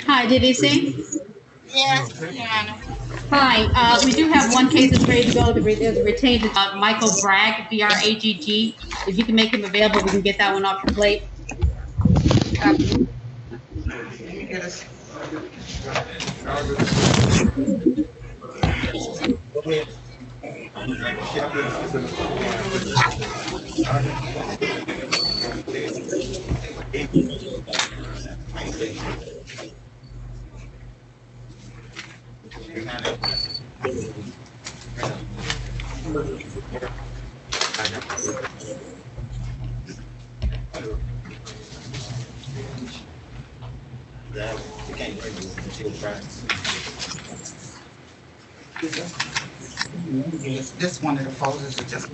Hi, did he see? Yes, Your Honor. Hi, we do have one case that's ready to go. There's a retained Michael Bragg, Bragg. If you can make him available, we can get that one off your plate. Let me get us. This one of the folders is just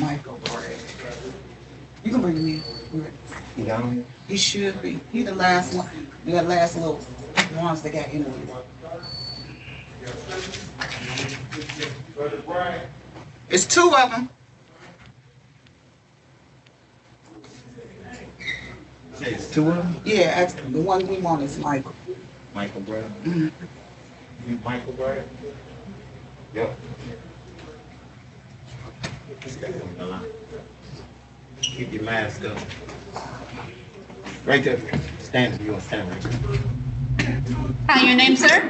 Michael Bragg. You can bring him in. You got him? He should be. He the last one. The last little ones that got interviewed. It's two of them. It's two of them? Yeah, the one we want is Michael. Michael Bragg? Mhm. You Michael Bragg? Yep. Keep your mask up. Right there. Stand. You want to stand right there. Hi, your name, sir?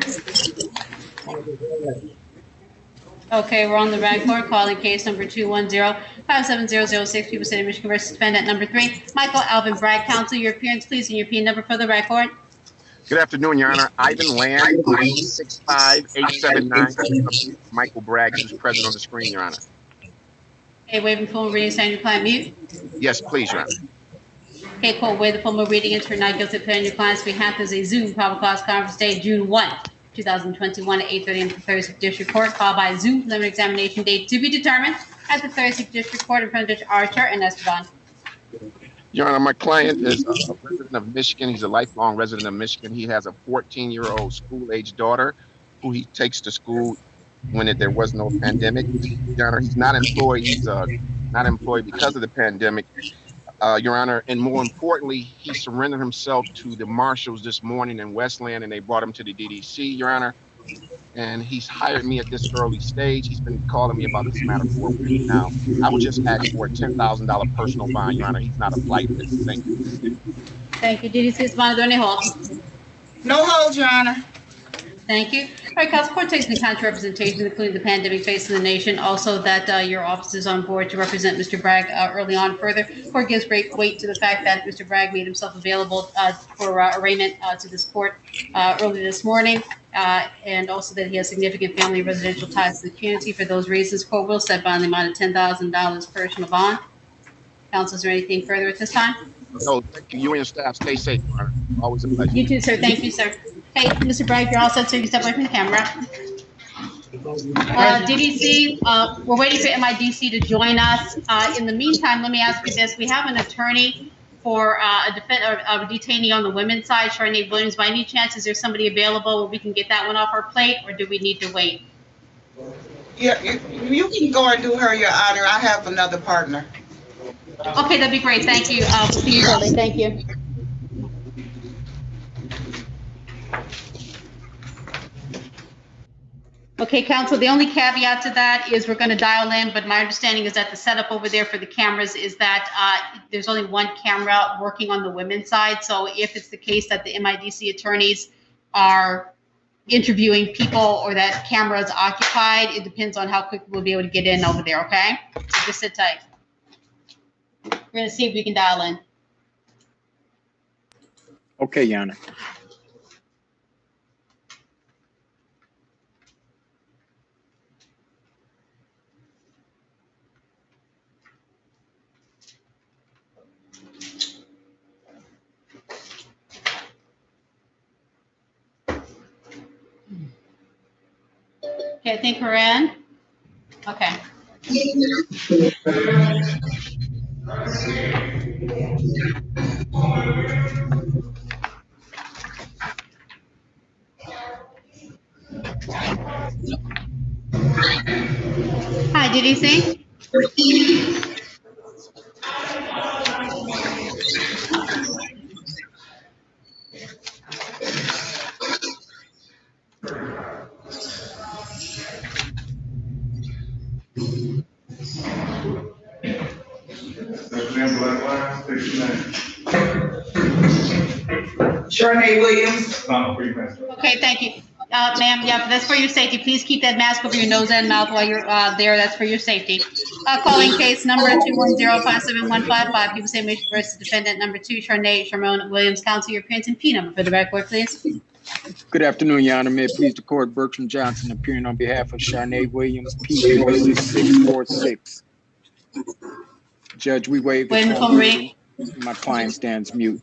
Okay, we're on the record, calling case number 210-57006, People City, Michigan versus defendant number 3, Michael Alvin Bragg. Counsel, your appearance, please, and your P number for the record. Good afternoon, Your Honor. Ivan Land, 65879. Michael Bragg, who's present on the screen, Your Honor. Okay, waiving full reading, stand your client mute. Yes, please, Your Honor. Okay, court, waive the formal reading, enter not guilty plea on your client's behalf. There's a Zoom probable cause conference date, June 1, 2021 at 8:30 in the Thursday District Court, followed by a Zoom preliminary examination date to be determined at the Thursday District Court in front of Judge Archer and Esteban. Your Honor, my client is a resident of Michigan. He's a lifelong resident of Michigan. He has a 14-year-old school-age daughter who he takes to school when there was no pandemic. Your Honor, he's not employed. He's not employed because of the pandemic. Your Honor, and more importantly, he surrendered himself to the marshals this morning in Westland, and they brought him to the DDC, Your Honor. And he's hired me at this early stage. He's been calling me about this matter for a week now. I would just ask for a $10,000 personal bond, Your Honor. He's not a flight risk. Thank you. Thank you. DDC is bonded. Are there any holds? No hold, Your Honor. Thank you. All right, counsel, court takes into account your representation, including the pandemic facing the nation, also that your office is on board to represent Mr. Bragg early on. Further, court gives great weight to the fact that Mr. Bragg made himself available for arraignment to this court early this morning, and also that he has significant family and residential ties to the community. For those reasons, court will set bond the amount of $10,000 personal bond. Counsel, is there anything further at this time? No, thank you. You and your staff stay safe, Your Honor. Always a pleasure. You too, sir. Thank you, sir. Hey, Mr. Bragg, you're all set, so you can step away from the camera. DDC, we're waiting for MIDC to join us. In the meantime, let me ask you this. We have an attorney for a detainee on the women's side, Charnay Williams. By any chance, is there somebody available where we can get that one off our plate, or do we need to wait? Yeah, you can go and do her, Your Honor. I have another partner. Okay, that'd be great. Thank you. We'll see you shortly. Thank you. Okay, counsel, the only caveat to that is we're going to dial in, but my understanding is that the setup over there for the cameras is that there's only one camera working on the women's side. So if it's the case that the MIDC attorneys are interviewing people or that camera is occupied, it depends on how quick we'll be able to get in over there, okay? So just sit tight. We're going to see if we can dial in. Okay, Your Honor. Okay, I think we're in. Okay. Hi, did you see? Charnay Williams. Okay, thank you. Ma'am, yeah, that's for your safety. Please keep that mask over your nose and mouth while you're there. That's for your safety. Calling case number 210-57155, People Say Mission versus defendant number 2, Charnay Sharmone Williams. Counsel, your appearance and P number for the record, please. Good afternoon, Your Honor. May it please the court, Bertram Johnson appearing on behalf of Charnay Williams, P46646. Judge, we waive the formal reading. My client stands mute.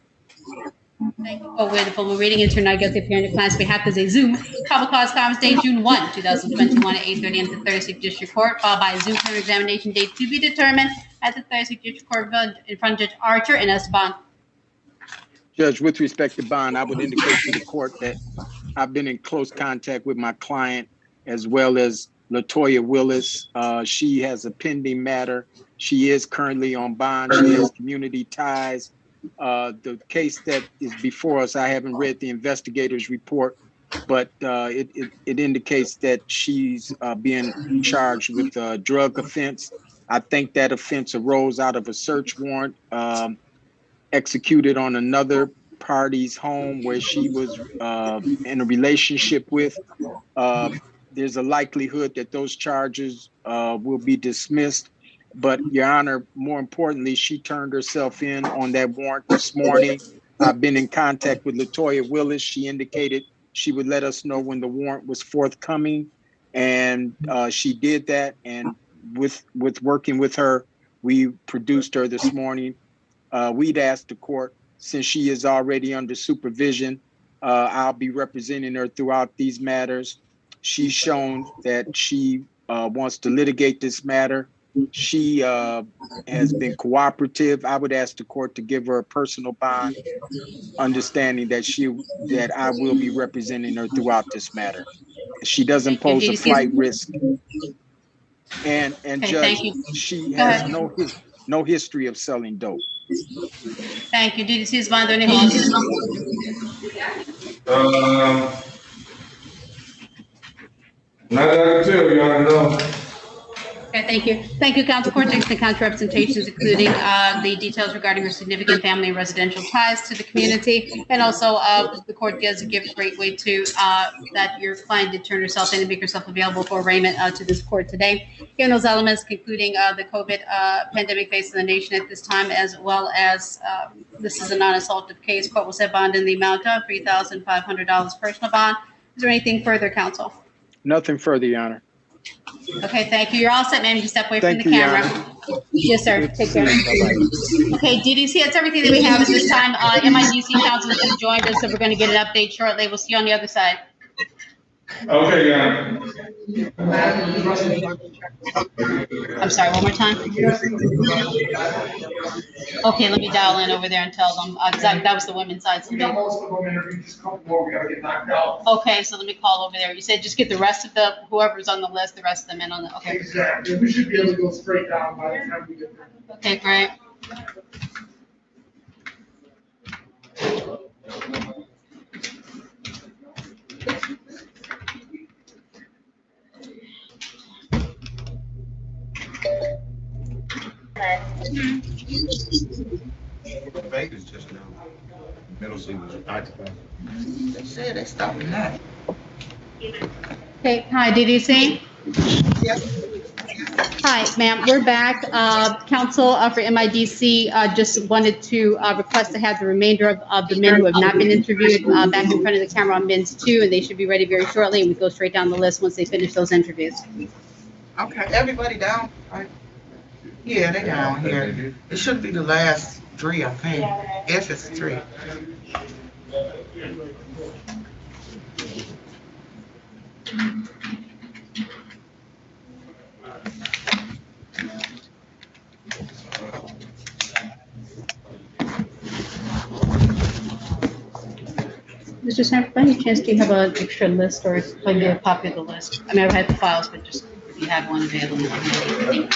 Thank you. Waive the formal reading. Enter not guilty appearing on the client's behalf as a Zoom. Probable cause conference date June 1, 2021 at 8:30 a.m. to 36th District Court, followed by a Zoom term examination date to be determined at the 36th District Court in front of Judge Archer and Esteban. Judge, with respect to bond, I would indicate to the court that I've been in close contact with my client as well as LaToya Willis. She has a pending matter. She is currently on bond. She has community ties. The case that is before us, I haven't read the investigator's report, but it indicates that she's being charged with a drug offense. I think that offense arose out of a search warrant executed on another party's home where she was in a relationship with. There's a likelihood that those charges will be dismissed. But Your Honor, more importantly, she turned herself in on that warrant this morning. I've been in contact with LaToya Willis. She indicated she would let us know when the warrant was forthcoming. And she did that. And with working with her, we produced her this morning. We'd asked the court, since she is already under supervision, I'll be representing her throughout these matters. She's shown that she wants to litigate this matter. She has been cooperative. I would ask the court to give her a personal bond, understanding that I will be representing her throughout this matter. She doesn't pose a flight risk. And Judge, she has no history of selling dope. Thank you. Did you see his bond or any hold? Not that I can tell you, I know. Okay, thank you. Thank you, counsel. Court takes into account representations, including the details regarding her significant family and residential ties to the community. And also, the court gives great weight to that your client did turn herself in and make herself available for arraignment to this court today. Given those elements, concluding the COVID pandemic facing the nation at this time, as well as this is a non-assaultive case, court will set bond in the amount of $3,500 personal bond. Is there anything further, counsel? Nothing further, Your Honor. Okay, thank you. You're all set, ma'am. You can step away from the camera. Yes, sir. Take care. Okay, DDC, that's everything that we have at this time. MIDC counsel has joined us, so we're going to get an update shortly. We'll see you on the other side. Okay, yeah. I'm sorry, one more time. Okay, let me dial in over there and tell them, that was the women's side. So okay, so let me call over there. You said just get the rest of whoever's on the list, the rest of them in on the, okay. Exactly. We should be able to go straight down by the time we get there. Okay, great. Vegas just now. Middle seat was occupied. They said they stopped that. Okay, hi, DDC. Yes. Hi, ma'am, we're back. Counsel for MIDC just wanted to request to have the remainder of the men who have not been interviewed back in front of the camera on men's 2, and they should be ready very shortly, and we go straight down the list once they finish those interviews. Okay, everybody down? Right. Yeah, they down here. It should be the last 3, I think. If it's 3. Mr. Sanford, by any chance, do you have an extra list or if I can get a copy of the list? I mean, I've had the files, but just if you have one available. All right.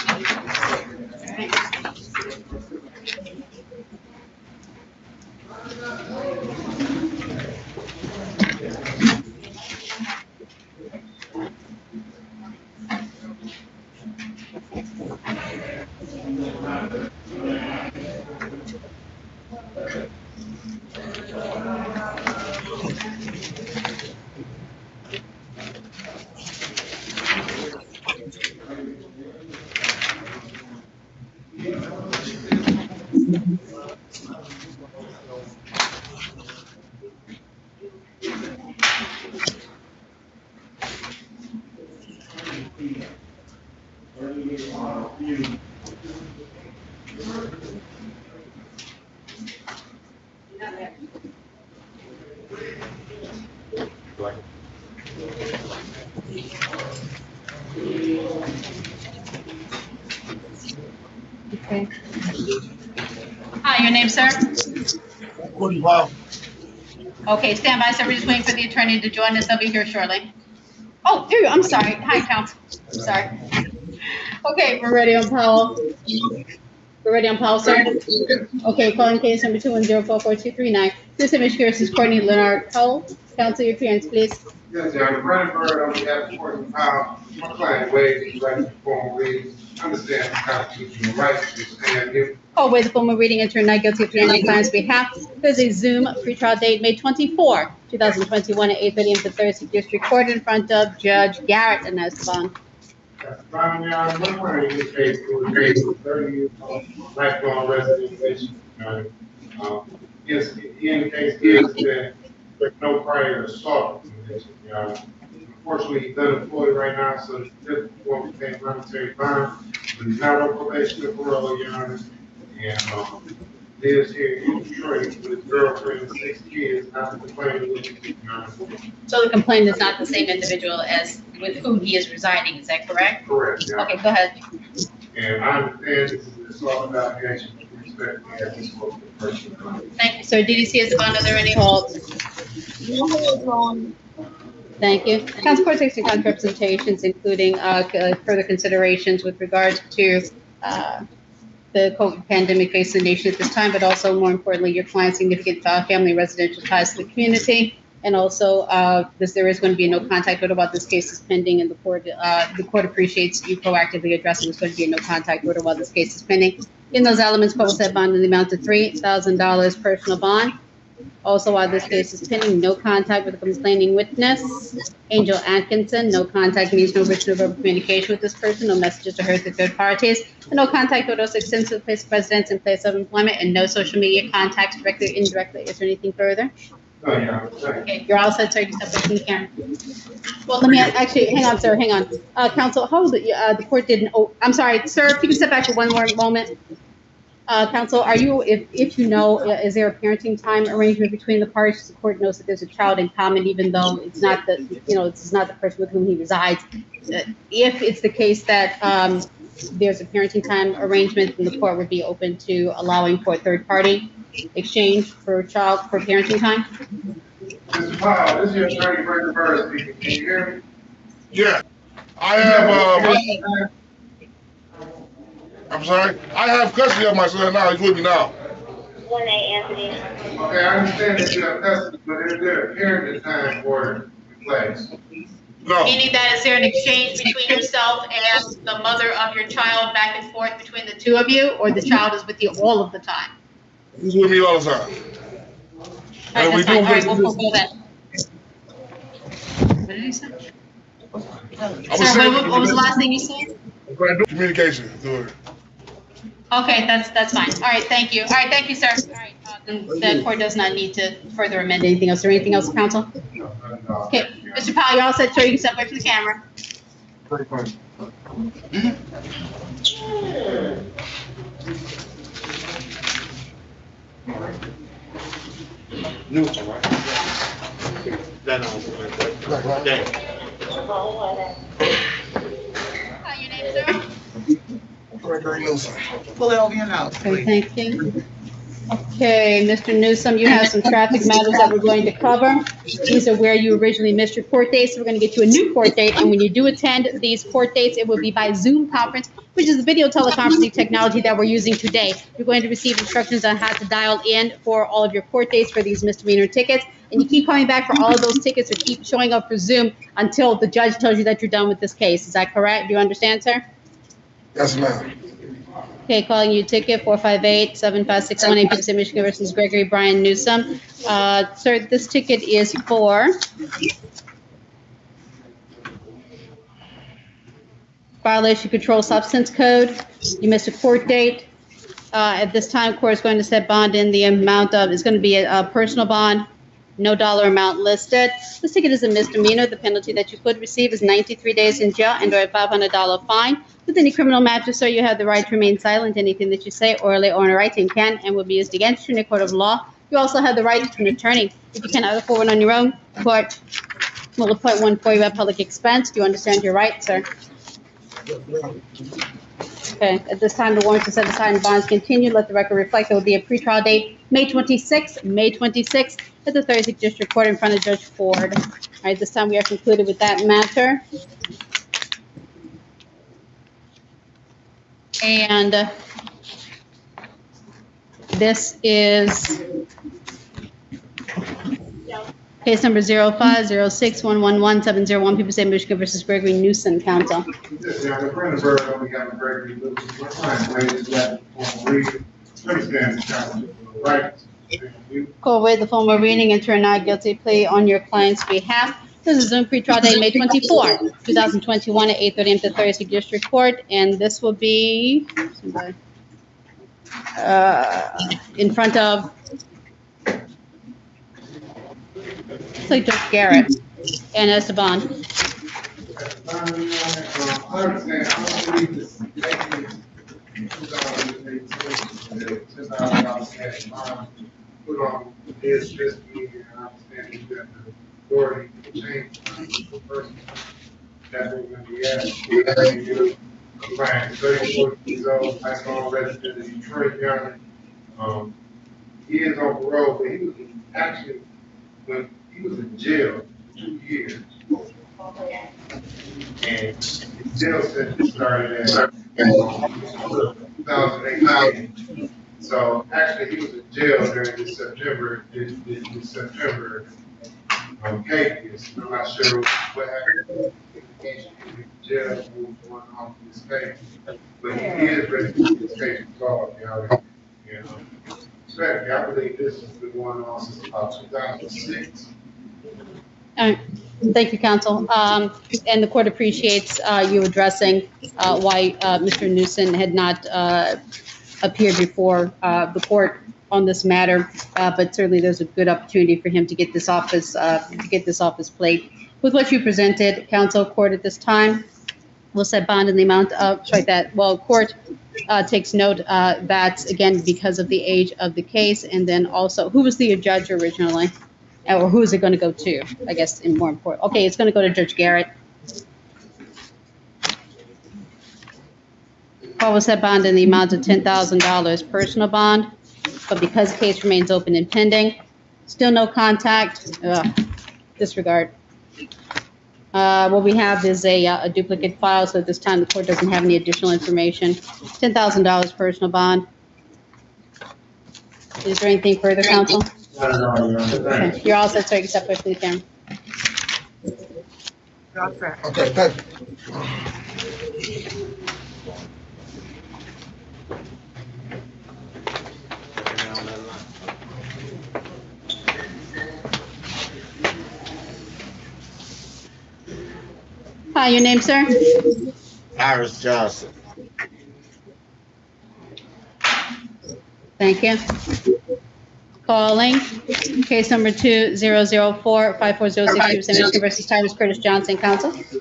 Okay. Hi, your name, sir? Okay, stand by, sir. We're just waiting for the attorney to join us. They'll be here shortly. Oh, there you go. I'm sorry. Hi, counsel. I'm sorry. Okay, we're ready on Powell. We're ready on Powell, sir? Okay, calling case number 2104439. This image here is Courtney Leonard Powell. Counsel, your appearance, please. Yes, Your Honor. Brandon Bird on behalf of Courtney Powell. My client waived his right to perform reading. Understand the constitutional rights to stand here. Oh, wait, the formal reading into not guilty of your client's behalf. There's a Zoom pretrial date, May 24, 2021 at 8:30 a.m. for Thursday District Court in front of Judge Garrett and Esteban. That's fine, Your Honor. My client in this case was 30 years old, lifelong resident of Michigan. In the case is that there's no prior assault in Michigan, Your Honor. Unfortunately, he's unemployed right now, so it's difficult to pay monetary bond, but he's not on probation or parole, Your Honor. And lives here in Detroit with his girlfriend and 6 kids, not complaining with him, Your Honor. So the complainant is not the same individual as with whom he is residing, is that correct? Correct, Your Honor. Okay, go ahead. And I understand this is all about action with respect to this person. Thank you, sir. Did you see his bond? Are there any holds? Thank you. Council Court takes into representations, including further considerations with regards to the COVID pandemic facing the nation at this time, but also more importantly, your client's significant family residential ties to the community. And also, there is going to be a no contact order while this case is pending, and the court appreciates you proactively addressing there's going to be a no contact order while this case is pending. In those elements, court will set bond in the amount of $3,000 personal bond. Also, while this case is pending, no contact with the complaining witness, Angel Atkinson. No contact means no written or verbal communication with this person, no messages to her to third parties, and no contact with those extends to the place of residence and place of employment, and no social media contacts directly or indirectly. Is there anything further? Oh, yeah. Okay, you're all set, sir. You step back from the camera. Well, let me actually, hang on, sir, hang on. Counsel, how the court didn't, I'm sorry, sir, if you can step back for one more moment. Counsel, are you, if you know, is there a parenting time arrangement between the parties? The court knows that there's a child in common, even though it's not the, it's not the person with whom he resides. If it's the case that there's a parenting time arrangement, then the court would be open to allowing for a third party exchange for parenting time. Mr. Powell, this is your attorney, Brandon Bird speaking. Can you hear me? Yeah, I have, I'm sorry, I have custody of my son now, he's with me now. 1A, Anthony. Okay, I understand that you have custody, but is there a parenting time order in place? No, Meaning that, is there an exchange between yourself and the mother of your child back and forth between the two of you, or the child is with you all of the time? he's with me all the time. All right, And we that's fine. do All right, we'll business- go that. What did he say? I was Sir, saying- what was the last thing you said? Communication, good. Okay, that's fine. All right, thank you. All right, thank you, sir. All right, then the court does not need to further amend anything else. Or anything else, counsel? Okay, Mr. Powell, you're all set, sir. You can step away from the camera. New, all right? That, Hi, your name, sir? Pull it over your nose, Okay, please. thank you. Okay, Mr. Newsome, you have some traffic matters that we're going to cover. These are where you originally missed your court dates. So we're going to get you a new court date. And when you do attend these court dates, it will be by Zoom conference, which is the video teleconferencing technology that we're using today. You're going to receive instructions on how to dial in for all of your court dates for these misdemeanor tickets. And you keep coming back for all of those tickets or keep showing up for Zoom until the judge tells you that you're done with this case. Is that correct? Do you understand, sir? Yes, ma'am. Okay, calling you ticket 458-75618, People State, Michigan versus Gregory Brian Newsom. Sir, this ticket is for violation of controlled substance code. You missed a court date. At this time, court is going to set bond in the amount of, it's going to be a personal bond, no dollar amount listed. This ticket is a misdemeanor. The penalty that you could receive is 93 days in jail and or a $500 fine. With any criminal matter, sir, you have the right to remain silent. Anything that you say orally or in writing can and will be used against you in a court of law. You also have the right to an attorney. If you cannot afford one on your own, court will appoint one for you at public expense. Do you understand your right, sir? Okay, at this time, the warrants are set aside and bonds continue. Let the record reflect there will be a pretrial date, May 26th, at the 36th District Court in front of Judge Ford. All right, this time we are concluded with that matter. And this is case number 0506111701, People State, Michigan versus Gregory Newsom, counsel. Yes, yeah, the friend of Bird, we got a Gregory Lucas. My client waived that formal reading. Understand the challenge of the rights. Court waive the formal reading and turn not guilty plea on your client's behalf. This is Zoom pretrial date, May 24, 2021 at 8:30 a.m. to 36th District Court, and this will be in front of Judge Garrett and Esteban. I understand, I believe this $10,000 cash bond put on his testimony, and I understand he's got the authority to change the person that we're going to be asking. Brian, 34 years old, lifelong resident of Detroit County. He is on parole, but he was actually, when he was in jail for 2 years. And his jail sentence started at 2018. So actually, he was in jail during this September case. I'm not sure what happened. He was in jail, moved one off this case, but he is ready to get this case resolved, y'all. Especially, I believe this has been going on since about 2006. All right. Thank you, counsel. And the court appreciates you addressing why Mr. Newsom had not appeared before the court on this matter, but certainly there's a good opportunity for him to get this off his plate. With what you presented, counsel, court at this time will set bond in the amount of court takes note that again because of the age of the case, and then also who was the judge originally. Or who is it going to go to? I guess in more important. Okay, it's going to go to Judge Garrett. Court will set bond in the amount of $10,000 personal bond, but because the case remains open and pending, still no contact. Disregard. What we have is a duplicate file, so at this time the court doesn't have any additional information. $10,000 personal bond. Is there anything further, counsel? Okay. You're all set, sir. You can step away from the camera. Okay, thank you. Hi, your name, sir? Iris Johnson. Thank you. Calling case number 2004-5406, Michigan versus Tyrus Curtis Johnson, counsel. Yes,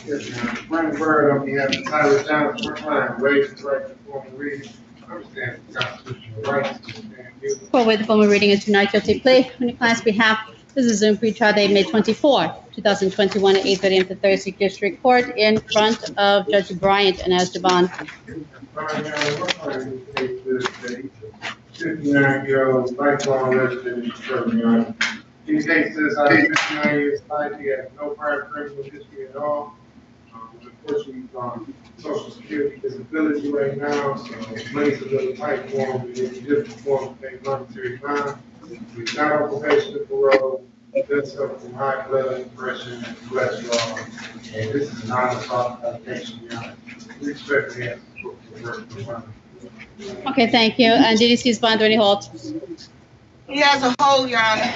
ma'am. Brandon Bird on behalf of Tyrus Johnson, my client waived his right to formal reading. Understand the constitutional rights to stand guilty. Court waive the formal reading into not guilty plea on your client's behalf. This is Zoom pretrial date, May 24, 2021 at 8:30 a.m. to 36th District Court in front of Judge Bryant and Esteban. 59-year-old lifelong resident in Detroit. These cases, I have 59 years life. He has no prior criminal history at all. Unfortunately, Social Security disability right now, so money's a little tight for him. It's difficult for him to pay monetary fine. He's not on probation or parole. does suffer from high blood pressure and cholesterol, and this is not a soft medication. We expect the answer to work for one. Okay, thank you. And did you see his bond or any halt? He has a hold, Your Honor.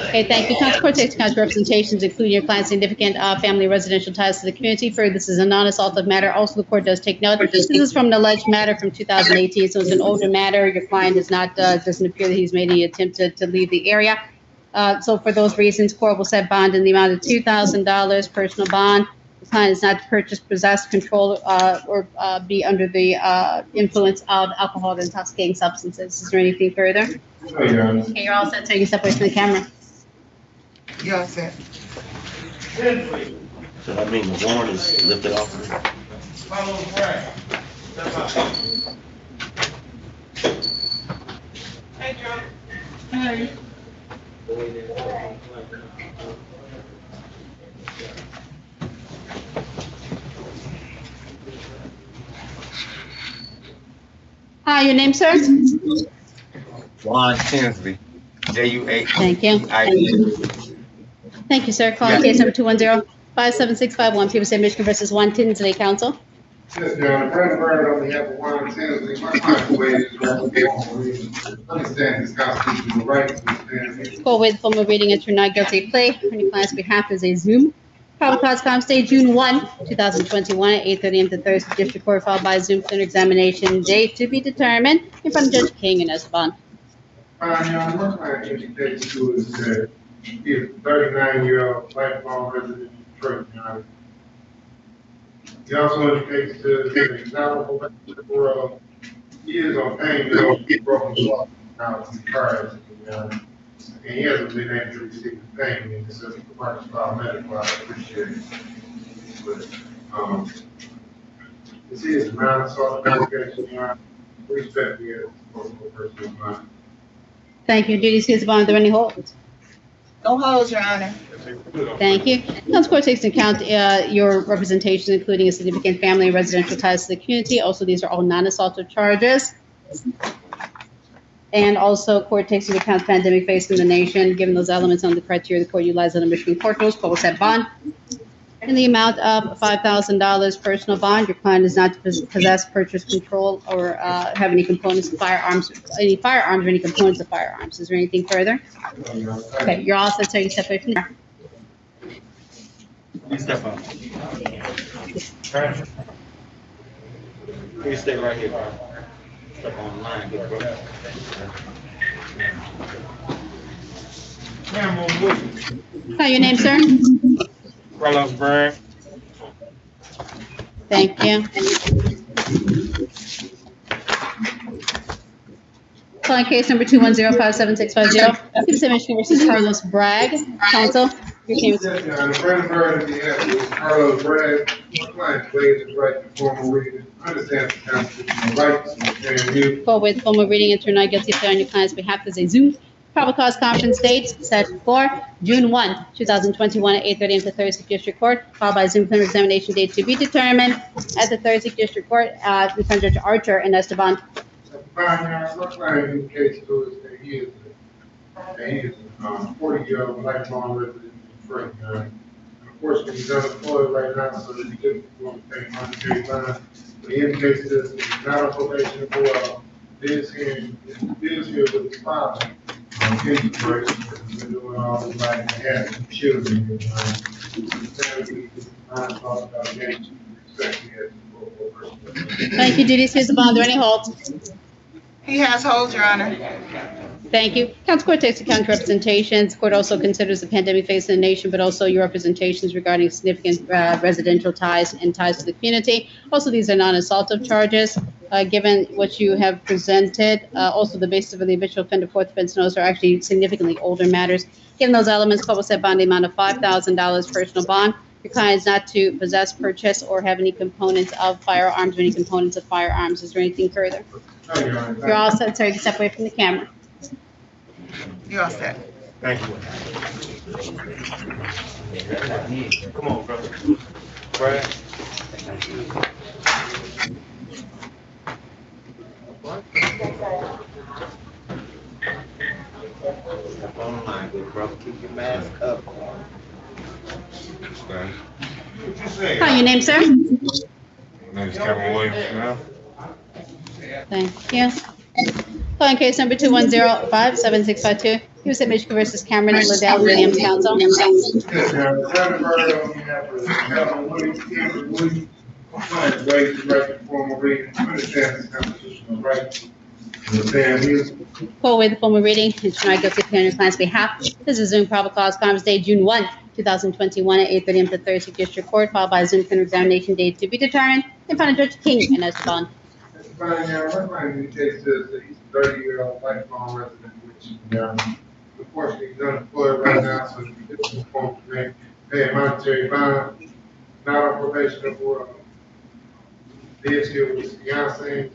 Okay, thank you. Counsel Court takes account representations, including your client's significant family residential ties to the community. For this is a non-assaultive matter. Also, the court does take note. This is from an alleged matter from 2018, so it's an older matter. Your client is not doesn't appear that he's made any attempt to leave the area. So for those reasons, court will set bond in the amount of $2,000 personal bond. The client is not to purchase, possess, control, or be under the influence of alcohol or intoxicating substances. Is there anything further? No, Your Honor. Okay, you're all set. Take a step away from the camera. You all set? So that means the warrant is lifted off. Hey. Hi, your name, sir? Juan Tinsley, J-U-A. Thank you. I-E. Thank you, sir. Calling case number 210-57651, People State Michigan versus Juan Tinsley, counsel. Yes, Your Honor. Brandon Bird on behalf of Juan Tinsley. My client waived his representation. Understand his constitutional right to stand here. Court with formal reading into not guilty plea on your client's behalf is a Zoom. Probable cause comes date June 1, 2021 at 8:30 a.m. to Thursday District Court, followed by Zoom clear examination date to be determined in front of Judge King and Esteban. Your Honor, my client indicates to us that he is a 39-year-old lifelong resident of Detroit, Your Honor. He also indicates to us that he's not on probation for he is on pain because he broke his law out in car accident, Your Honor. And he hasn't been able to receive the pain, and so he requires file medical, I appreciate it. But, this is non-assault investigation, Your Honor. We expect the personal bond. Thank you. Duty is bond. Are there any holds? No holds, Your Honor. Thank you. Counsel Court takes into account your representation, including a significant family and residential ties to the community. Also, these are all non-assaultive charges. And also, court takes into account the pandemic facing the nation. Given those elements on the criteria, the court utilizes under Michigan court rules. Court will set bond in the amount of $5,000 personal bond. Your client is not to possess, purchase, control, or have any components of firearms, or any components of firearms. Is there anything further? Okay, you're all set. So you step away from there. You step up. You stay right here, bro. Step on the line, good bro. Hi, your name, sir? Carlos Bragg. Thank you. Calling case number 210-57650, People State Michigan versus Carlos Bragg. Counsel, your name is. Yes, Your Honor. Brandon Bird on behalf of Carlos Bragg. My client waived his right to formal reading. Understands the constitutional rights and view. Court with formal reading into not guilty plea on your client's behalf is a Zoom. Probable cause conference date set for June 1, 2021 at 8:30 a.m. to Thursday District Court, followed by Zoom clear examination date to be determined at the Thursday District Court with Judge Archer and Esteban. Your Honor, my client indicates to us that he is a 40-year-old lifelong resident of Detroit, Your Honor. And of course, he's unemployed right now, so that he couldn't want to pay monetary fine. But he indicates to us that he's not on probation for lives here with his father. In Detroit, he's been doing all his life and has some children. Thank you, Judy. Is the bond or any hold? He has holds, Your Honor. Thank you. Counsel Court takes account representations. Court also considers the pandemic facing the nation, but also your representations regarding significant residential ties and ties to the community. Also, these are non-assaultive charges. Given what you have presented, also the basis of the habitual offender fourth offense notice are actually significantly older matters. Given those elements, court will set bond the amount of $5,000 personal bond. Your client is not to possess, purchase, or have any components of firearms or any components of firearms. Is there anything further? No, Your Honor. You're all set, sir. You can step away from the camera. You all set? Thank you. Come on, brother. Brad. Step on the line, good bro. brother. Keep your mask up. Hi, your name, sir? My name is Kevin Williams now. Thank you. Calling case number 210-57652. USA Michigan versus Cameron Liddell Williams Council. Yes, ma'am. Kevin Bird on behalf of Kevin Williams, Cameron Williams. Client waived the right to formal reading, understand his constitutional rights. Understand his Call away the formal reading and tonight guilty plea on your client's behalf. This is Zoom probable cause conference date June 1, 2021 at 8:30 a.m. to Thursday District Court, followed by Zoom criminal examination date to be determined in front of Judge King and as to bond. Fine, yeah, my client indicates that he's a 30-year-old lifelong resident of Michigan. Unfortunately, he's unemployed right now, so he's difficult to pay a monetary bond, not on probation or parole. Lives here with his fiance's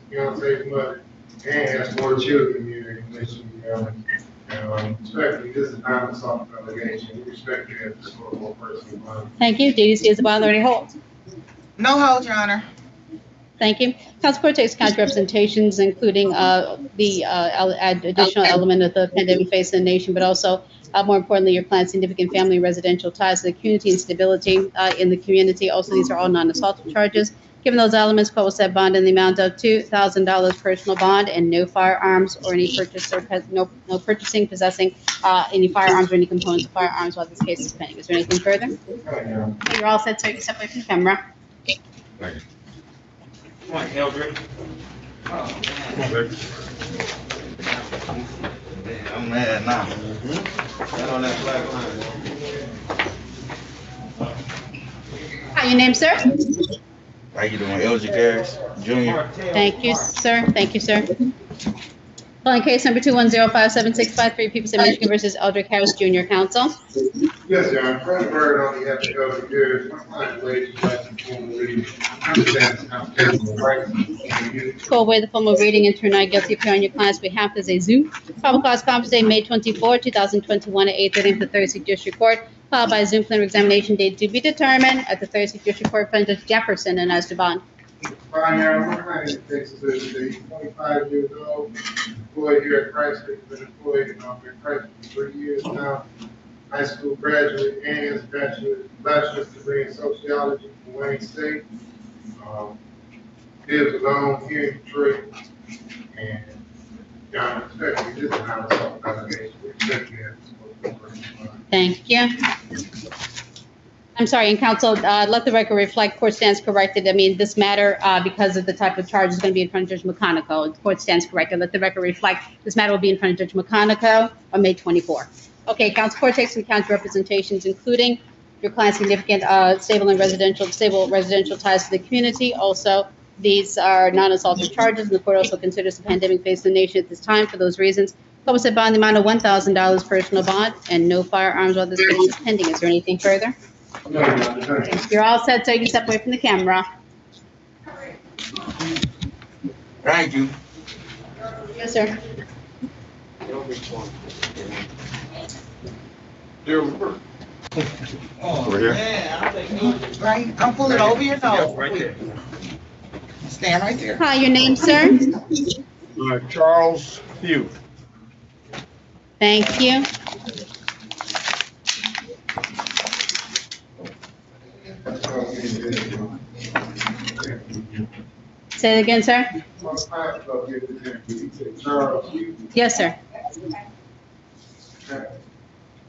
mother, and has 4 children here in Michigan. Respectfully, this is not an assault allegation. We respect you as a scoreboard person. Thank you. DDC is the bond already holds. No hold, Your Honor. Thank you. Council Court takes counter representations, including the additional element of the pandemic facing the nation, but also, more importantly, your client's significant family and residential ties to the community and stability in the community. Also, these are all non-assault charges. Given those elements, court will set bond in the amount of $2,000 personal bond and no firearms or any purchase or no purchasing, possessing any firearms or any components of firearms while this case is pending. Is there anything further? Okay, you're all set, so you can step away from the camera. Thank you. Come on, Eldrick. I'm mad now. Get on that black line. Hi, your name, sir? How you doing, Eldrick Harris Jr.? Thank you, sir. Thank you, sir. Calling case number 210-57653, People of Michigan versus Eldrick Harris Jr. Counsel. Yes, Your Honor. Fred Bird on behalf of Eldrick Harris. My client waived his right to formal reading. Understand his constitutional rights. Call away the formal reading and turn not guilty plea on your client's behalf as a Zoom. Probable cause conference date May 24, 2021 at 8:30 for Thursday District Court, followed by a Zoom plenary examination date to be determined at the Thursday District Court, Judge Jefferson and as to bond. Fine, Your Honor. My client indicates that he's 25 years old, employed here at Christ. He's been employed in Christ for 3 years now. High school graduate and his bachelor's degree in sociology from Wayne State. Lives alone here in Detroit. And, Your Honor, respectfully, this is not a assault allegation. We expect you as a Thank you. I'm sorry, and counsel, let the record reflect, court stands corrected. I mean, this matter, because of the type of charge, is going to be in front of Judge McConico. The court stands corrected. Let the record reflect, this matter will be in front of Judge McConico on May 24. Okay, counsel, court takes some counter representations, including your client's significant stable residential ties to the community. Also, these are non-assaultive charges, and the court also considers the pandemic facing the nation at this time. For those reasons, court will set bond in the amount of $1,000 personal bond and no firearms while this case is pending. Is there anything further? No, Your Honor, thank you. You're all set, so you can step away from the camera. Thank you. Yes, sir. Over here. Right? I'm pulling over your nose. Right there. Stand right there. Hi, your name, sir? Charles Hugh. Thank you. Say it again, sir. Yes, sir.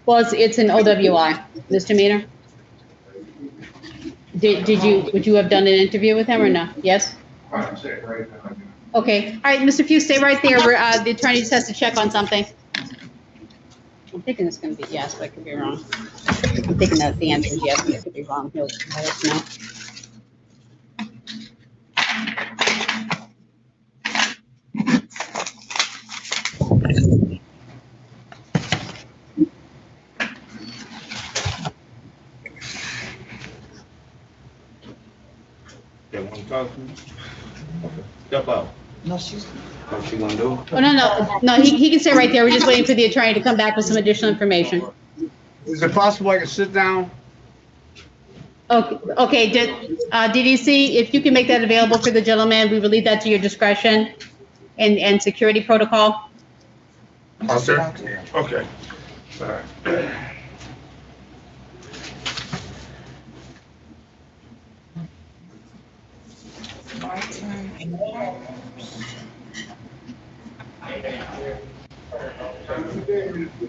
Well, it's an OWI, misdemeanor. Would you have done an interview with him or no? Yes? Okay. All right, Mr. Pugh, stay right there. The attorney just has to check on something. I'm thinking it's going to be yes, but I could be wrong. I'm thinking that the answer is yes, but I could be wrong. He'll let us know. They want to talk to you? Okay. Step out. No, she's. What she gonna do? Oh, no, he can stay right there. We're just waiting for the attorney to come back with some additional information. Is it possible I can sit down? Okay, DDC, if you can make that available for the gentleman, we will leave that to your discretion and security protocol. Okay. Okay. Sorry.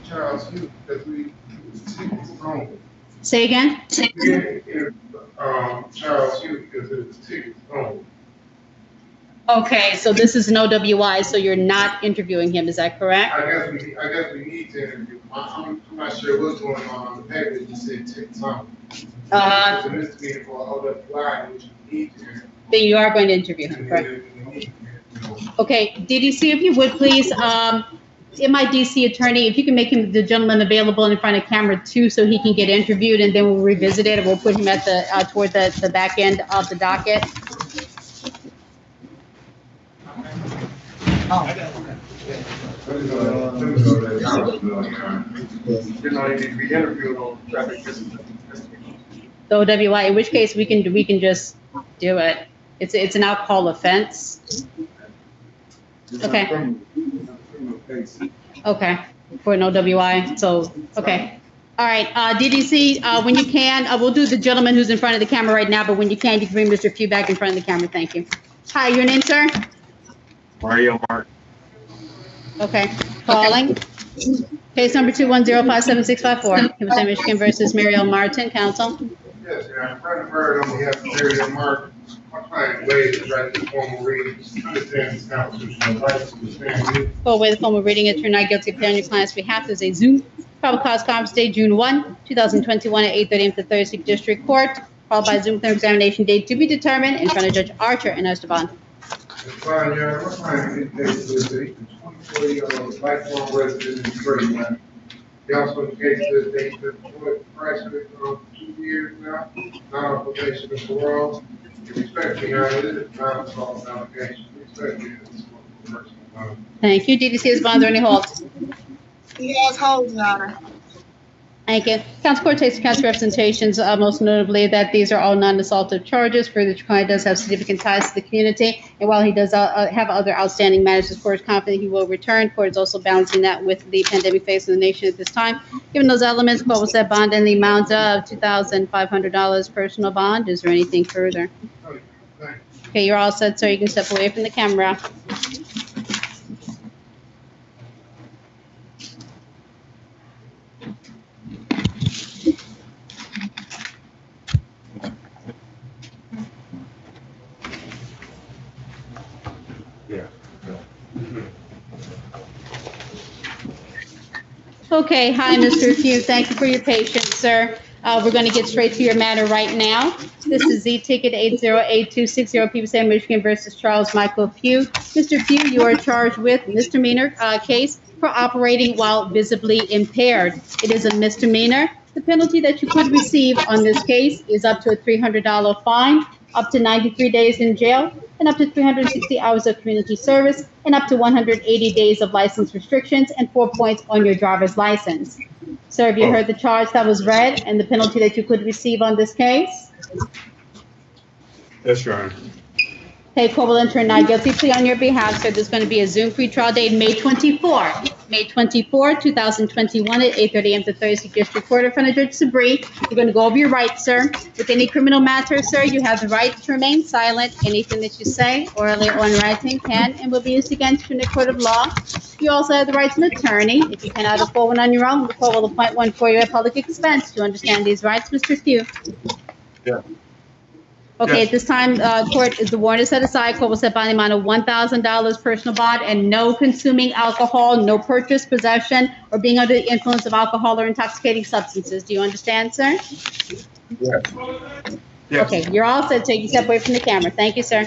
Charles Hughes, because we took his phone. Say again? Charles Hughes, because it was tickets only. Okay, so this is an OWI, so you're not interviewing him, is that correct? I guess we need to interview him. I'm not sure what's going on the paper. You said tickets only. It's a misdemeanor for OWI, which we need to interview. Then you are going to interview him, correct? Okay, DDC, if you would please, MIDC attorney, if you can make him, the gentleman, available in front of camera too, so he can get interviewed, and then we'll revisit it, and we'll put him at the, toward the back end of the docket. The OWI, in which case we can just do it. It's an alcohol offense. Okay. Okay, for an OWI, so, okay. All right, DDC, when you can, we'll do the gentleman who's in front of the camera right now, but when you can, you can bring Mr. Pugh back in front of the camera, thank you. Hi, your name, sir? Mario Mark. Okay, calling. Case number 2105764, Kim State, Michigan versus Mariel Martin, counsel. Yes, I'm Brandon Bird on behalf of Mariel Martin. My client waived the right to formal reading, understand this constitutional rights to stand. Full waive the formal reading, attorney not guilty, appear on your client's behalf. There's a Zoom probable cause conference date, June 1, 2021 at 8:30 a.m. to Thursday District Court, followed by Zoom examination date to be determined in front of Judge Archer and Esteban. Fine, Your Honor. My client indicates that he's a 24-year-old lifelong resident in Detroit. He also indicates that he's been employed practically for 2 years now, not on probation and parole. We respect the Your Honor, this is not a false allegation. We respect the personal. Thank you. DDC is bond or any hold? He has hold, Your Honor. Thank you. Counsel Court takes counsel representations, most notably that these are all non-assaultive charges. Further, the client does have significant ties to the community, and while he does have other outstanding matters, the court is confident he will return. Court is also balancing that with the pandemic facing the nation at this time. Given those elements, court will set bond in the amount of $2,500 personal bond. Is there anything further? Okay, you're all set, sir. You can step away from the camera. Okay, hi, Mr. Pugh. Thank you for your patience, sir. We're going to get straight to your matter right now. This is Z-Ticket 808260, People State, Michigan versus Charles Michael Pugh. Mr. Pugh, you are charged with misdemeanor case for operating while visibly impaired. It is a misdemeanor. The penalty that you could receive on this case is up to a $300 fine, up to 93 days in jail, and up to 360 hours of community service, and up to 180 days of license restrictions, and 4 points on your driver's license. Sir, have you heard the charge that was read and the penalty that you could receive on this case? Yes, Your Honor. Okay, court will enter a not guilty plea on your behalf, sir. There's going to be a Zoom pre-trial date, May 24, 2021 at 8:30 a.m. to Thursday District Court in front of Judge Sabri. You're going to go over your rights, sir. With any criminal matter, sir, you have the right to remain silent. Anything that you say, orally or in writing, can and will be used against you in the court of law. You also have the right to an attorney. If you cannot afford one on your own, the court will appoint one for you at public expense. Do you understand these rights, Mr. Pugh? Yeah. Okay, Yes. At this time, court, the warrant is set aside. Court will set by the amount of $1,000 personal bond, and no consuming alcohol, no purchase, possession, or being under the influence of alcohol or intoxicating substances. Do you understand, sir? Yes. Yes. Okay, you're all set. Take a step away from the camera. Thank you, sir.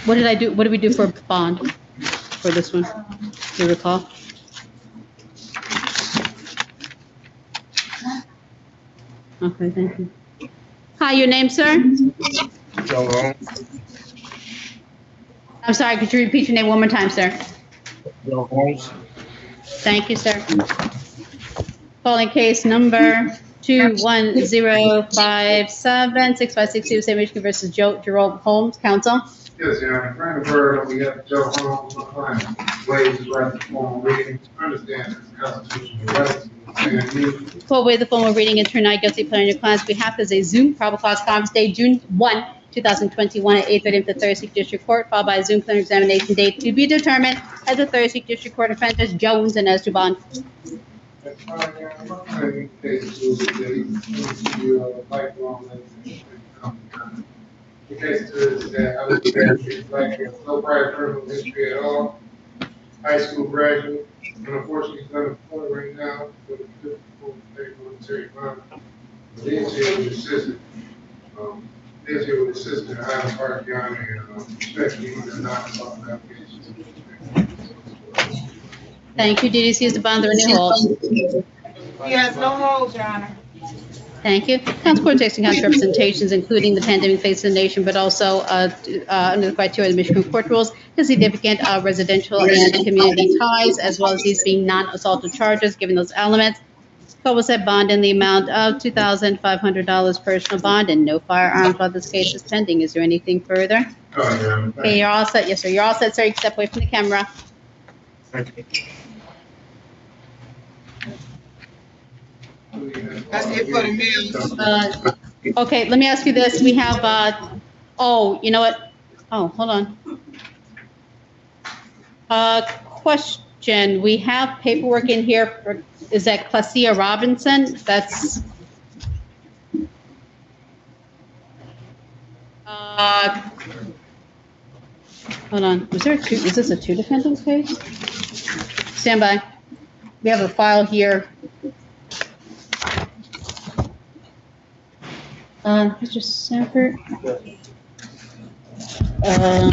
What did I do? What did we do for bond for this one? Do you recall? Okay, thank you. Hi, your name, sir? Joe Holmes. I'm sorry, could you repeat your name one more time, sir? Joe Holmes. Thank you, sir. Calling case number 21057-6562, State of Michigan versus Jerome Holmes. Counsel. Yes, Your Honor. Granted verdict, we have Joe Holmes, my client, waives his right to formal reading, understands his constitutional rights, and you. Court waive the formal reading and turn not guilty upon your client's behalf as a Zoom probable cause conference date June 1, 2021 at 8:30 in the Third Circuit District Court, followed by a Zoom clinical examination date to be determined at the Third Circuit District Court offenders Jones and as to bond. That's fine, Your Honor. My client case is that he's going to lifelong resident. The case is that I was like no prior criminal history at all, high school graduate, and unfortunately he's unemployed right now with a difficult state military bond. Lives here with his sister. Lives here with his sister in Highland Park County, and especially when they're not talking about applications. Thank you. Did you see the bond or any hold? He has no hold, Your Honor. Thank you. Counsel Court takes into account representations, including the pandemic phase of the nation, but also under the criteria of the Michigan court rules, his significant residential and community ties, as well as these being non-assaultive charges, given those elements. Court will set bond in the amount of $2,500 personal bond and no firearms while this case is pending. Is there anything further? Okay, you're all set. Yes, sir. You're all set, sir. You can step away from the camera. That's it for the meals. Okay, let me ask you this. We have, oh, you know what? Oh, hold on. Question. We have paperwork in here for, is that Clasia Robinson? That's, hold on. Was there two, is this a two defendants case? Stand by. We have a file here. Mr. Sanford. I'm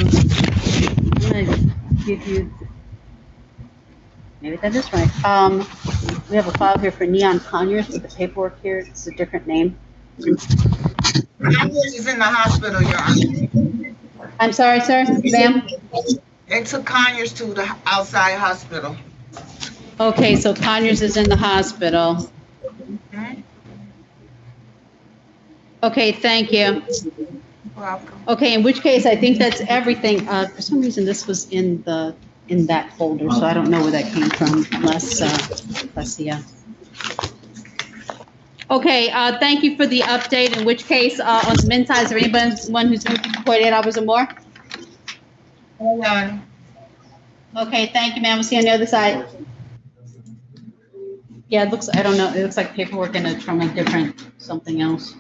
gonna give you, maybe that is right. We have a file here for Neon Conyers with the paperwork here. It's a different name. Conyers is in the hospital, Your Honor. I'm sorry, sir, ma'am. They took Conyers to the outside hospital. Okay, so Conyers is in the hospital. Okay, thank you. Welcome. Okay, in which case, I think that's everything. For some reason, this was in that folder, so I don't know where that came from, unless, yeah. Okay, thank you for the update, in which case, on the men's side, is there anyone who's moved to 48 hours or more? None. Okay, thank you, ma'am. We'll see you on the other side. Yeah, it looks, I don't know, it looks like paperwork in it from a different something else.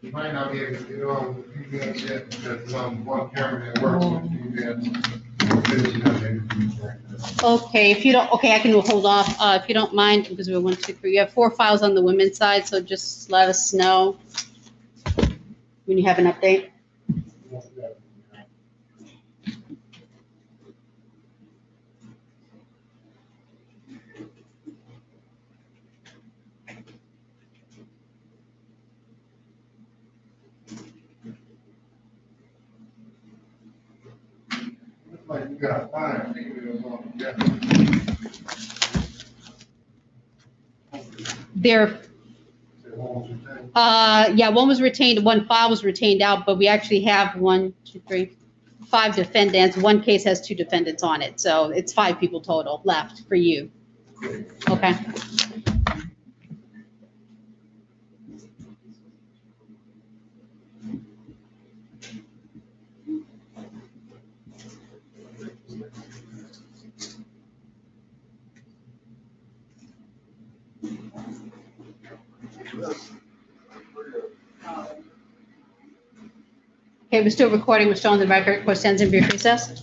You might not be able to get on the PBS yet because one camera that works with PBS. Okay, if you don't, okay, I can hold off, if you don't mind, because we have 1, 2, 3, you have 4 files on the women's side, so just let us know when you have an update. Like you got 5 females on together. There, yeah, one was retained, 1 file was retained out, but we actually have 1, 2, 3, 5 defendants. 1 case has 2 defendants on it, so it's 5 people total left for you. Okay. Okay, we're still recording. We're still on the record. Court stands in brief recess.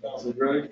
Council ready?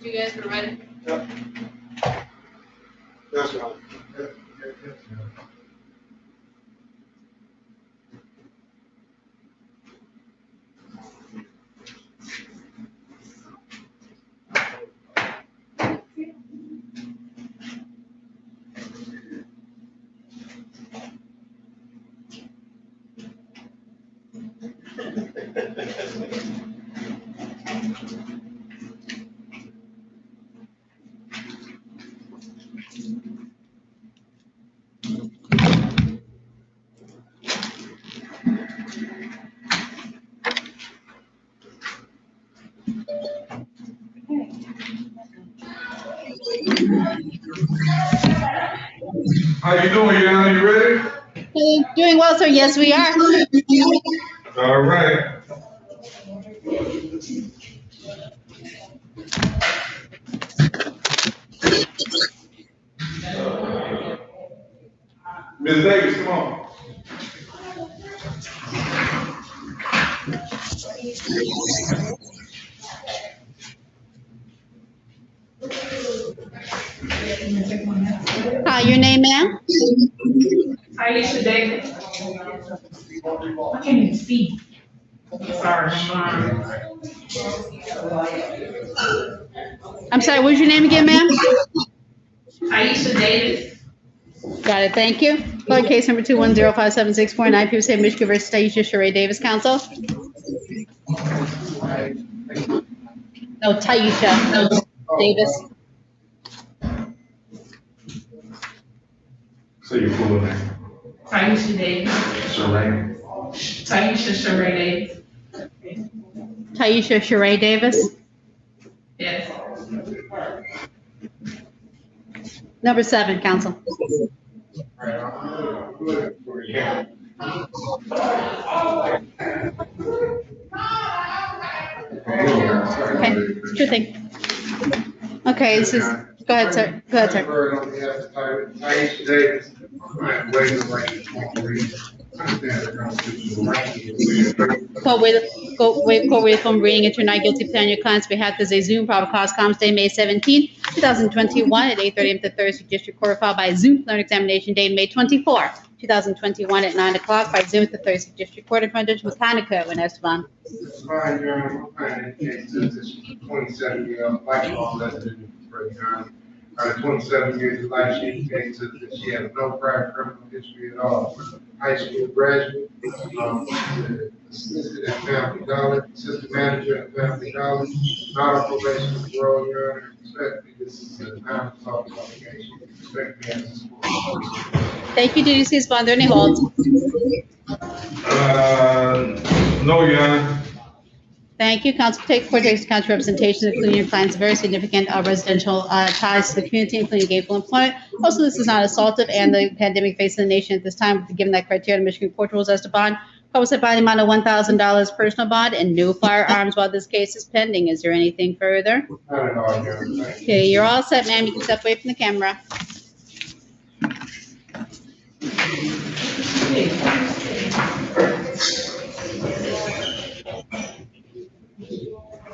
You guys are ready? That's right. How you doing, Yana? You ready? Hey, doing well, sir. Yes, we are. All right. Ms. Davis, come on. Hi, your name, ma'am? Aisha Davis. I can't even speak. Sorry, I'm sorry, what's your name again, ma'am? Aisha Davis. Got it, thank you. Call case number 2105764, people say Michigan versus Taisha Sheree Davis, counsel. No, Taisha Davis. Say your full name. Taisha Davis. Sheree. Taisha Sheree Davis. Taisha Sheree Davis. Yes. Number 7, counsel. Okay, sure thing. Okay, this is, go ahead, sir. Go ahead, sir. Aisha Davis. I'm waiting like understand the constitutional right. Court with from reading into not guilty plea on your client's behalf as a Zoom probable cause comms day, May 17, 2021 at 8:30 a.m. to Thursday District Court filed by Zoom. Learn examination date May 24, 2021 at 9 o'clock by Zoom at the Thursday District Court in front of Judge Mechanica when Esteban. Fine, Your Honor. I'm finding the case since it's 27-year-old lifelong resident of Your Honor. 27 years of life, she indicates that she has no prior criminal history at all. High school graduate, assistant at Family Dollar, assistant manager at Family Dollar, not on probation or parole, Your Honor. Respectfully, this is a non-assault obligation. Respectfully, as a school. Thank you. Did you see his bond or any holds? No, Your Honor. Thank you. Counsel court takes account representation, including your client's very significant residential ties to the community, including gainful employment. Also, this is not assaultive and the pandemic facing the nation at this time, given that criteria, the Michigan court rules as to bond. Public set by the amount of $1,000 personal bond and no firearms while this case is pending. Is there anything further? Not at all, Your Honor. Okay, you're all set, ma'am. You can step away from the camera.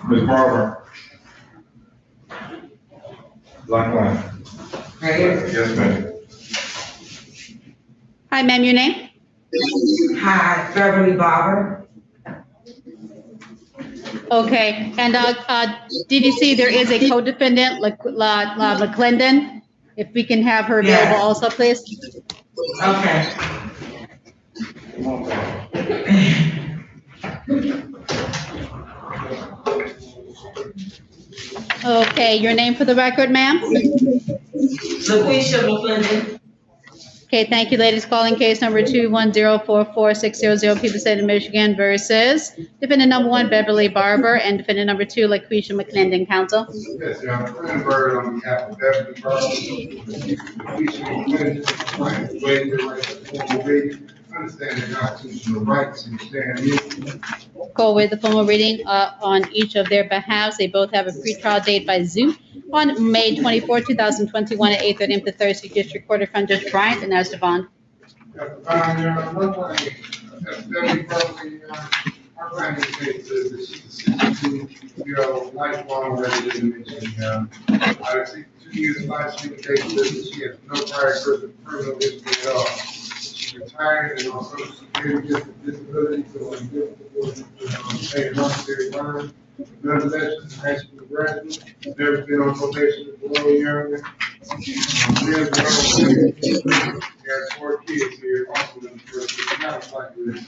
Ms. Barber. Black line. Right here. Yes, ma'am. Hi, ma'am. Your name? Hi, Beverly Barber. Okay, and did you see there is a co-defendant, McClendon? If we can have her available also, please. Okay. Okay, your name for the record, ma'am? LaQuisha McClendon. Okay, thank you, ladies. Calling case number 21044-600, people state of Michigan versus defendant number 1, Beverly Barber, and defendant number 2, LaQuisha McClendon. Counsel? Yes, Your Honor. Brandon Bird on behalf of Beverly Barber. LaQuisha McClendon, waive their right to formal reading, understand their constitutional rights and stand in. Go with the formal reading on each of their behalves. They both have a pretrial date by Zoom on May 24, 2021 at 8:30 a.m. to Thursday District Court in front of Judge Bryant and Esteban. Beverly Barber, our client indicates that she's a 62-year-old lifelong resident in Michigan. Out of 62 years of life, she indicates that she has no prior criminal history at all. She's retired and on Social Security disability, so it's difficult to pay a monetary bond. Nonetheless, she's a high school graduate, never been on probation or parole younger. Lives alone. Has 4 kids here, also in the first house like this.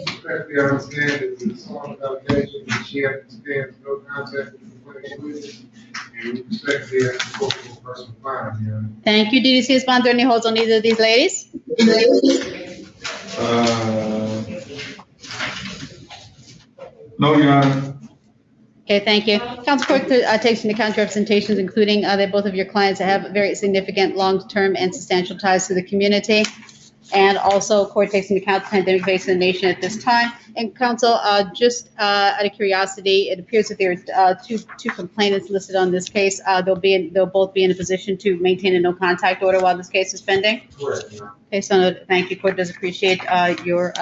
Especially I understand that the song allegation that she understands no contact with the clinic witness, and we respectfully ask the court for personal fine, Your Honor. Thank you. DDC is bond any holds on either of these ladies? No, Your Honor. Okay, thank you. Council Court takes into account representations, including that both of your clients have very significant long-term and substantial ties to the community. And also, court takes into account the pandemic facing the nation at this time. And counsel, just out of curiosity, it appears that there are two complainants listed on this case. They'll both be in a position to maintain a no contact order while this case is pending. Correct. Okay, so thank you. Court does appreciate your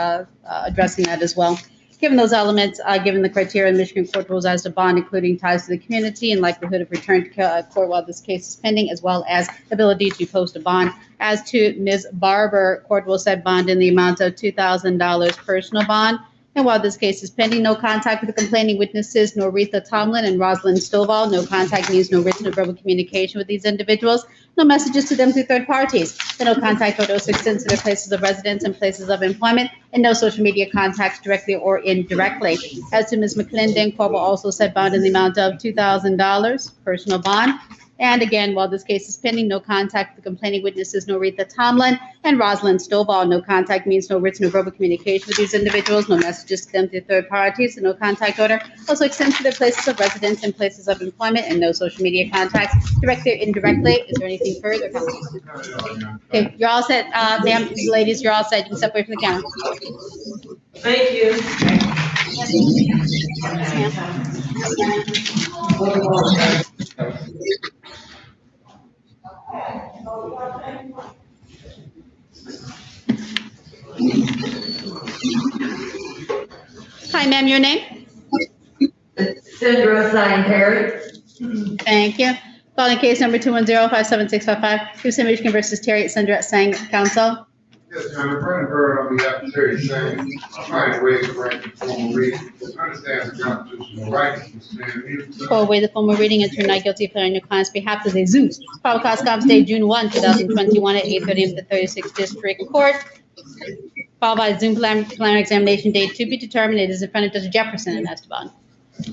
addressing that as well. Given those elements, given the criteria Michigan court rules as to bond, including ties to the community and likelihood of return to court while this case is pending, as well as ability to post a bond. As to Ms. Barber, court will set bond in the amount of $2,000 personal bond. And while this case is pending, no contact with the complaining witnesses, Norita Tomlin and Rosalind Stovall. No contact means no written or verbal communication with these individuals. No messages to them through third parties. The no contact order also extends to their places of residence and places of employment, and no social media contacts directly or indirectly. As to Ms. McClendon, court will also set bond in the amount of $2,000 personal bond. And again, while this case is pending, no contact with the complaining witnesses, Norita Tomlin and Rosalind Stovall. No contact means no written or verbal communication with these individuals, no messages to them through third parties. The no contact order also extends to their places of residence and places of employment, and no social media contacts directly or indirectly. Is there anything further, Council? Okay, you're all set, ma'am, ladies, you're all set. You can step away from the camera. Thank you. Hi, ma'am, your name? Sandra Perry. Thank you. Calling case number 210-57655, Houston, Michigan versus Terry Sandra Sang, counsel. Yes, Your Honor, Brandon Bird on behalf of Terry Sang, I'm trying to waive the right to formal reading. Understands the constitutional right to stand mute. Call away the formal reading and turn not guilty plea on your client's behalf to the Zeus. Probable cause comes date June 1, 2021 at 8:30 in the 36th District Court. Followed by Zoom preliminary examination date to be determined. It is in front of Judge Jefferson and Esteban.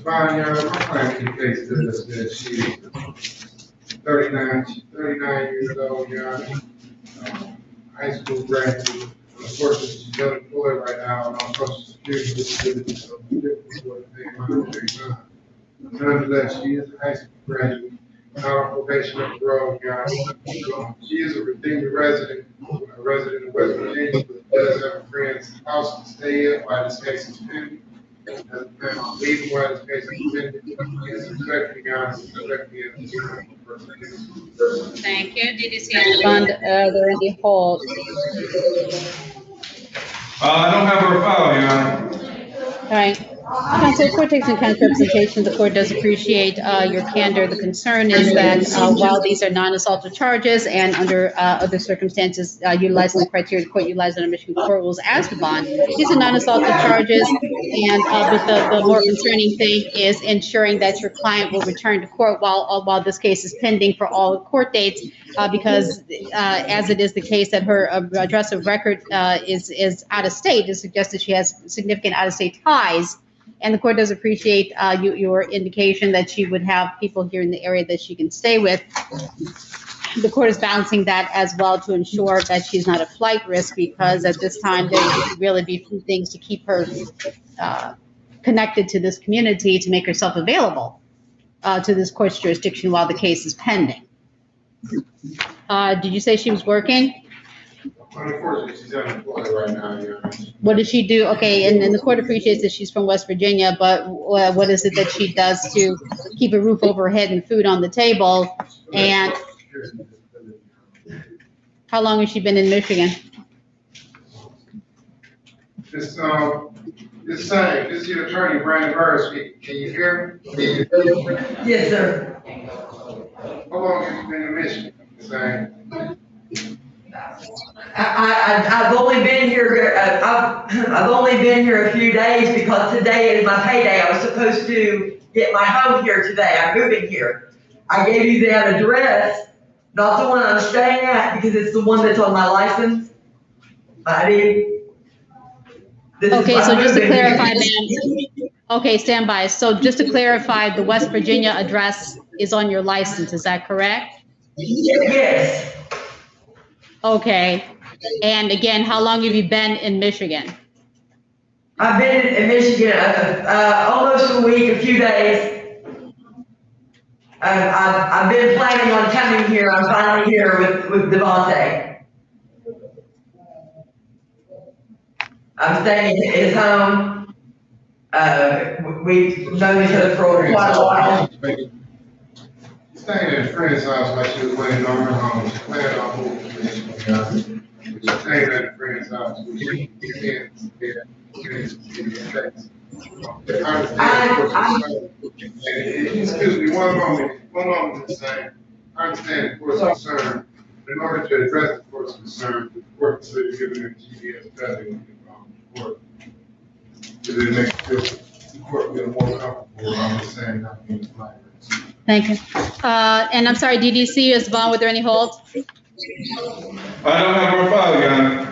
Fine, Your Honor, my client indicates that she is 39 years old, Your Honor. High school graduate. Unfortunately, she's unemployed right now and on Social Security disability, so it's difficult to pay monetary bond. Nonetheless, she is a high school graduate, not on probation or parole, Your Honor. She is a redeemed resident of West Virginia, but does have a friend's house to stay at while this case is pending. Has a plan on leaving while this case is pending. Is expecting, Your Honor, Thank you. DDC and the bond, they're in the hold. I don't have her file, Your Honor. All right. Counsel, court takes into account representation. The court does appreciate your candor. The concern is that while these are non-assaultive charges and under other circumstances utilizing the criteria the court utilized under Michigan court rules as to bond, these are non-assaultive charges. And but the more concerning thing is ensuring that your client will return to court while this case is pending for all court dates, because as it is the case that her address of record is out of state, it suggests that she has significant out-of-state ties. And the court does appreciate your indication that she would have people here in the area that she can stay with. The court is balancing that as well to ensure that she's not a flight risk, because at this time there would really be few things to keep her connected to this community to make herself available to this court's jurisdiction while the case is pending. Did you say she was working? Unfortunately, she's unemployed right now, Your Honor. What does she do? Okay, and the court appreciates that she's from West Virginia, but what is it that she does to keep a roof over her head and food on the table? And how long has she been in Michigan? This This same, this is your attorney, Brandon Burr speaking. Can you hear me? Yes, sir. How long have you been in Michigan? Same. I've only been here, I've only been here a few days because today is my payday. I was supposed to get my home here today. I'm moving here. I gave you that address, not the one I'm staying at, because it's the one that's on my license. I mean. Okay, so just to clarify, ma'am. Okay, stand by. So just to clarify, the West Virginia address is on your license, is that correct? Yes. Okay. And again, how long have you been in Michigan? I've been in Michigan almost a week, a few days. I've been planning on coming here. I'm finally here with Devontae. I'm staying at his home. We've known each other for quite a while. Staying at a friend's house like she was waiting on her home. She planned on moving to Michigan. She's staying at a friend's house. She can't stay there. Excuse me, one moment, Ms. Sang. I understand the court's concern. In order to address the court's concern, the court considers giving it GPS testing the court. Does it make the court feel more comfortable? I'm just saying not being flagrant. Thank you. And I'm sorry, DDC, is Vaughn, were there any holds? I don't have more file, Your Honor.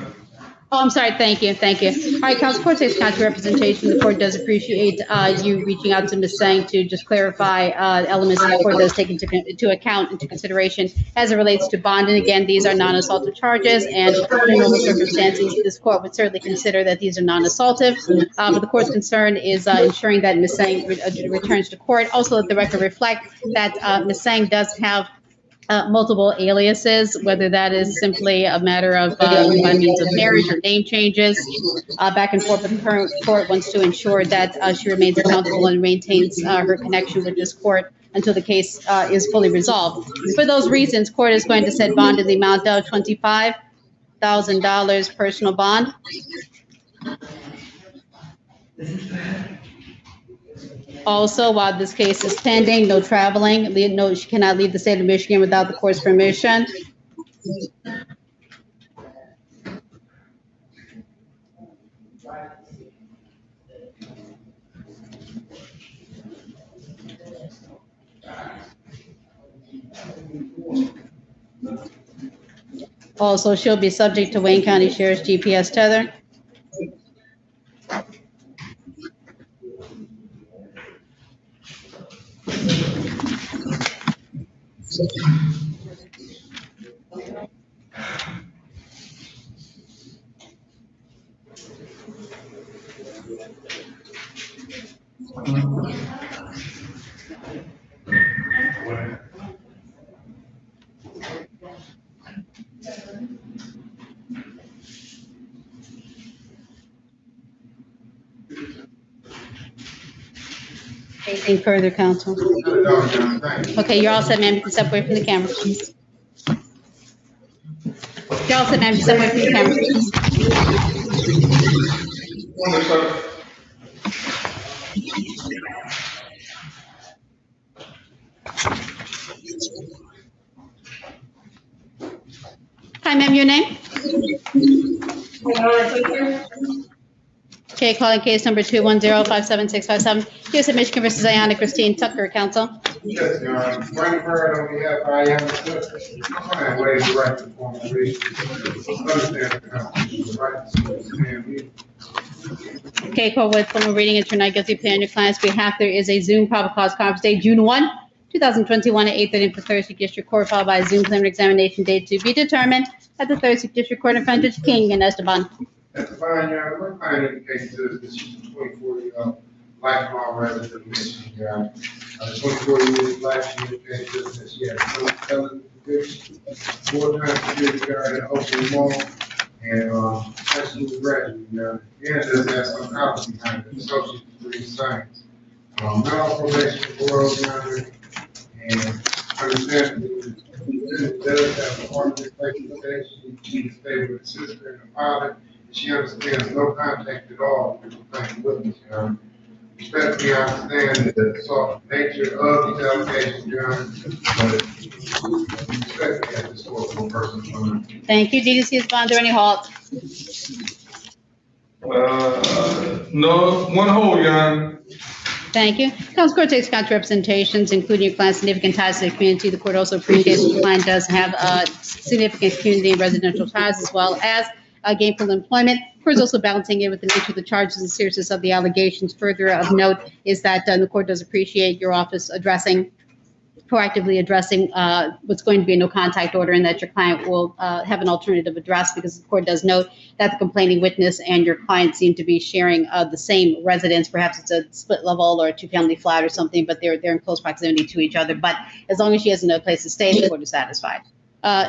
Oh, I'm sorry. Thank you. Thank you. All right, Counsel, court takes counter representation. The court does appreciate you reaching out to Ms. Sang to just clarify elements that the court does take into account, into consideration as it relates to bond. And again, these are non-assaultive charges, and in normal circumstances, this court would certainly consider that these are non-assaultive. But the court's concern is ensuring that Ms. Sang returns to court. Also, let the record reflect that Ms. Sang does have multiple aliases, whether that is simply a matter of by means of marriage or name changes, back and forth. But the current court wants to ensure that she remains accountable and maintains her connection with this court until the case is fully resolved. For those reasons, court is going to set bond in the amount of $25,000 personal bond. Also, while this case is pending, no traveling. No, she cannot leave the state of Michigan without the court's permission. Also, she'll be subject to Wayne County Sheriff's GPS tether. Anything further, counsel? Okay, you're all set, ma'am. You can step away from the camera. You're all set, ma'am. You step away from the camera. Hi, ma'am. Your name? Okay, calling case number 210-57657. U.S. of Michigan versus Ayana Christine Tucker, counsel. Yes, Your Honor. Frank Bird on behalf of Ayana Tucker. I'm going to waive the right to form a understand the Constitution, right to Okay, court with formal reading into not guilty plea on your client's behalf. There is a Zoom probable cause conference date, June 1, 2021 at 8:30 for Thursday District Court, followed by a Zoom preliminary examination date to be determined at the Thursday District Court in front of Judge King and Esteban. That's fine, Your Honor. My client indicates that she's a 24-year-old lifelong resident of Michigan, Your Honor. 24 years life, she indicates that she has no felony conviction, 4 times security guard in open mall, and she was a graduate, Your Honor. And does have some college behind it, associate degree in science. Not on probation for parole, Your Honor, and understandably, the does have an organization today. She stayed with her sister and her father, She understands no contact at all with the complainant witness, Your Honor. Respectfully, I understand the sort of nature of these allegations, Your Honor, but respectfully, as this court will person, Your Honor. Thank you. DDC Bond, any halt? No, one hold, Your Honor. Thank you. Council Court takes account representations, including your client's significant ties to the community. The court also appreciates the client does have significant community and residential ties, as well as gainful employment. The court is also balancing it with the nature of the charges and seriousness of the allegations. Further of note is that the court does appreciate your office proactively addressing what's going to be a no contact order, and that your client will have an alternative address, because the court does note that the complaining witness and your client seem to be sharing the same residence. Perhaps it's a split level or a 2-family flat or something, but they're in close proximity to each other. But as long as she has another place to stay, the court is satisfied.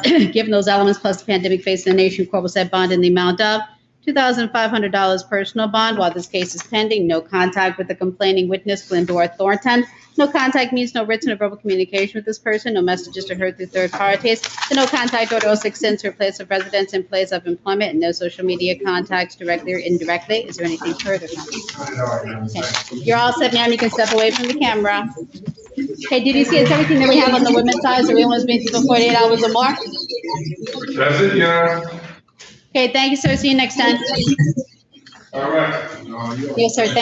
Given those elements plus the pandemic facing the nation, court will set bond in the amount of $2,500 personal bond while this case is pending. No contact with the complaining witness, Glendora Thornton. No contact means no written or verbal communication with this person. No messages are heard through third parties. The no contact order also extends to her place of residence and place of employment, and no social media contacts directly or indirectly. Is there anything further? Okay. You're all set, ma'am. You can step away from the camera. Okay, DDC, it's everything that we have on the women's side. So everyone's been through 48 hours or more. That's it, yeah. Okay, thank you, sir. See you next time. All right. Yes, sir. Thank you.